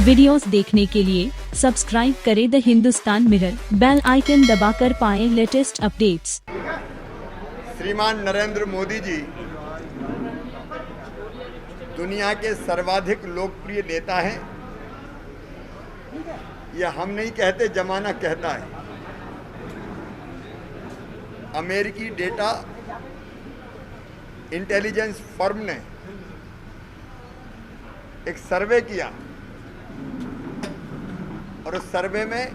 Videos देखने के लिए सब्सक्राइब करें the Hindustan mirror, bell icon दबाकर पाएं लेटेस्ट अपडेट्स। श्रीमान नरेंद्र मोदी जी दुनिया के सर्वाधिक लोकप्रिय नेता हैं। यह हम नहीं कहते, जमाना कहता है। अमेरिकी डेटा इंटेलिजेंस फर्म ने एक सर्वे किया और उस सर्वे में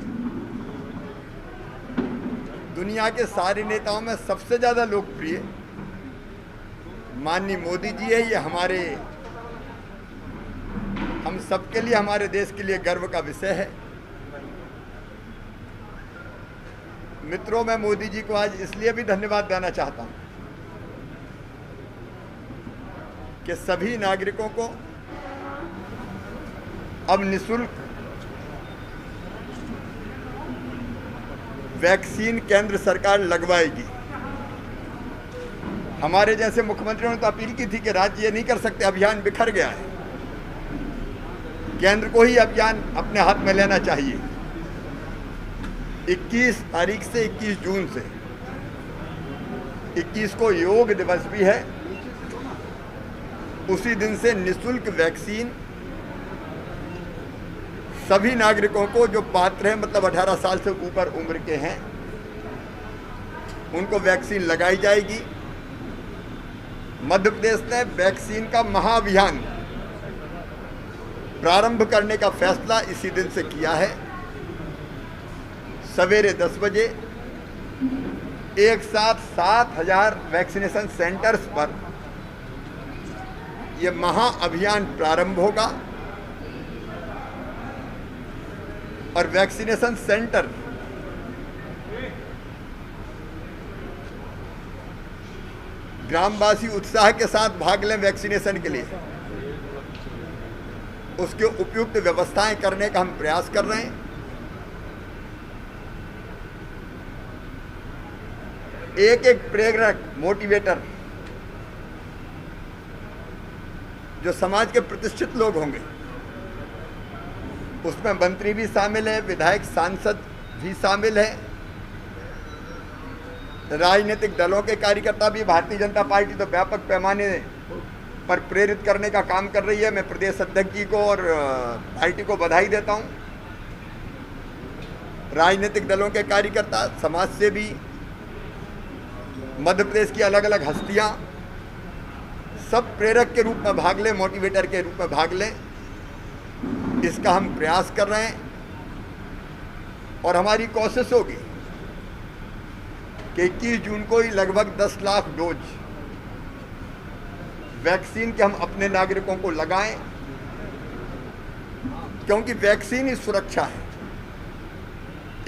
दुनिया के सारे नेताओं में सबसे ज़्यादा लोकप्रिय माननीय मोदी जी है। ये हम सबके लिए, हमारे देश के लिए गर्व का विषय है। मित्रों, मैं मोदी जी को आज इसलिए भी धन्यवाद देना चाहता हूं कि सभी नागरिकों को अब निःशुल्क वैक्सीन केंद्र सरकार लगवाएगी। हमारे जैसे मुख्यमंत्रियों ने तो अपील की थी कि राज्य ये नहीं कर सकते, अभियान बिखर गया है। केंद्र को ही अभियान अपने हाथ में लेना चाहिए। 21 तारीख से 21 जून से 21 को योग दिवस भी है। उसी दिन से निःशुल्क वैक्सीन सभी नागरिकों को जो पात्र हैं, मतलब 18 साल से ऊपर उम्र के हैं, उनको वैक्सीन लगाई जाएगी। मध्य प्रदेश ने वैक्सीन का महाअभियान प्रारंभ करने का फैसला इसी दिन से किया है। सवेरे 10 बजे एक साथ 7,000 वैक्सीनेशन सेंटर्स पर यह महाअभियान प्रारंभ होगा और वैक्सीनेशन सेंटर ग्रामवासी उत्साह के साथ भाग लें वैक्सीनेशन के लिए। उसके उपयुक्त व्यवस्थाएं करने का हम प्रयास कर रहे हैं। एक एक प्रेरक, मोटिवेटर जो समाज के प्रतिष्ठित लोग होंगे, उसमें मंत्री भी शामिल है, विधायक सांसद भी शामिल है, राजनीतिक दलों के कार्यकर्ता भी। भारतीय जनता पार्टी तो व्यापक पैमाने पर प्रेरित करने का काम कर रही है। मैं प्रदेश अध्यक्ष जी को और पार्टी को बधाई देता हूं। राजनीतिक दलों के कार्यकर्ता, समाज सेवी, मध्य प्रदेश की अलग अलग हस्तियां सब प्रेरक के रूप में भाग लें, मोटिवेटर के रूप में भाग लें। इसका हम प्रयास कर रहे हैं और हमारी कोशिश होगी कि 21 जून को ही लगभग 10 लाख डोज वैक्सीन के हम अपने नागरिकों को लगाएं, क्योंकि वैक्सीन ही सुरक्षा है।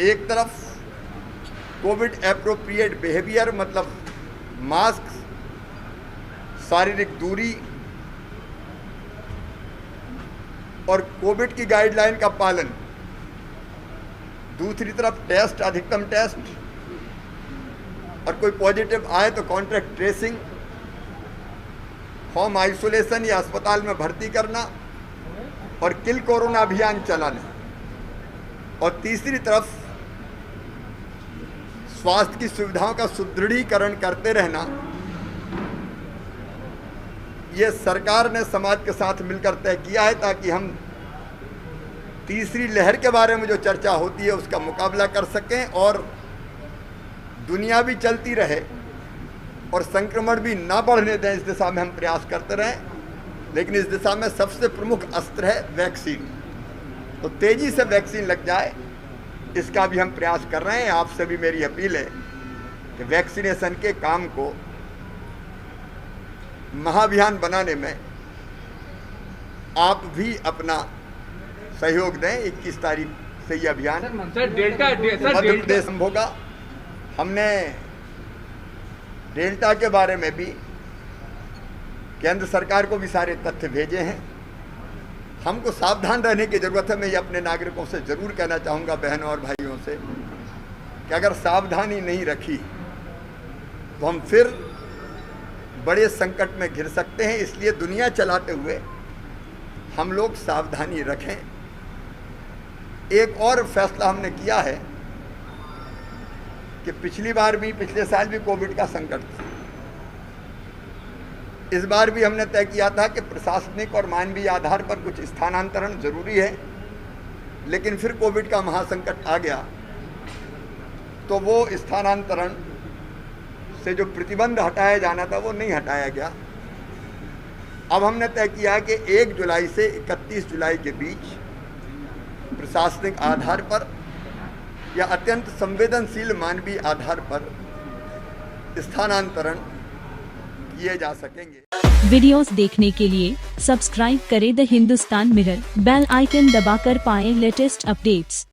एक तरफ कोविड एप्रोप्रिएट बिहेवियर, मतलब मास्क, शारीरिक दूरी और कोविड की गाइडलाइन का पालन, दूसरी तरफ टेस्ट, अधिकतम टेस्ट, और कोई पॉजिटिव आए तो कॉन्टैक्ट ट्रेसिंग, होम आइसोलेशन या अस्पताल में भर्ती करना और किल कोरोना अभियान चलाना, और तीसरी तरफ स्वास्थ्य की सुविधाओं का सुदृढ़ीकरण करते रहना। ये सरकार ने समाज के साथ मिलकर तय किया है, ताकि हम तीसरी लहर के बारे में जो चर्चा होती है उसका मुकाबला कर सकें और दुनिया भी चलती रहे और संक्रमण भी ना बढ़ने दें। इस दिशा में हम प्रयास करते रहें, लेकिन इस दिशा में सबसे प्रमुख अस्त्र है वैक्सीन। तो तेजी से वैक्सीन लग जाए, इसका भी हम प्रयास कर रहे हैं। आपसे भी मेरी अपील है कि वैक्सीनेशन के काम को महाअभियान बनाने में आप भी अपना सहयोग दें। 21 तारीख से ये अभियान मध्य प्रदेश में होगा। हमने डेल्टा के बारे में भी केंद्र सरकार को भी सारे तथ्य भेजे हैं। हमको सावधान रहने की ज़रूरत है। मैं ये अपने नागरिकों से ज़रूर कहना चाहूँगा, बहनों और भाइयों से, कि अगर सावधानी नहीं रखी तो हम फिर बड़े संकट में घिर सकते हैं। इसलिए दुनिया चलाते हुए हम लोग सावधानी रखें एक और फैसला हमने किया है कि पिछली बार भी, पिछले साल भी कोविड का संकट था। इस बार भी हमने तय किया था कि प्रशासनिक और मानवीय आधार पर कुछ स्थानांतरण जरूरी है, लेकिन फिर कोविड का महासंकट आ गया तो वो स्थानांतरण से जो प्रतिबंध हटाया जाना था वो नहीं हटाया गया। अब हमने तय किया कि 1 जुलाई से 31 जुलाई के बीच प्रशासनिक आधार पर या अत्यंत संवेदनशील मानवीय आधार पर स्थानांतरण किए जा सकेंगे। वीडियोस देखने के लिए सब्सक्राइब करें the Hindustan mirror, bell icon दबाकर पाएं लेटेस्ट अपडेट्स।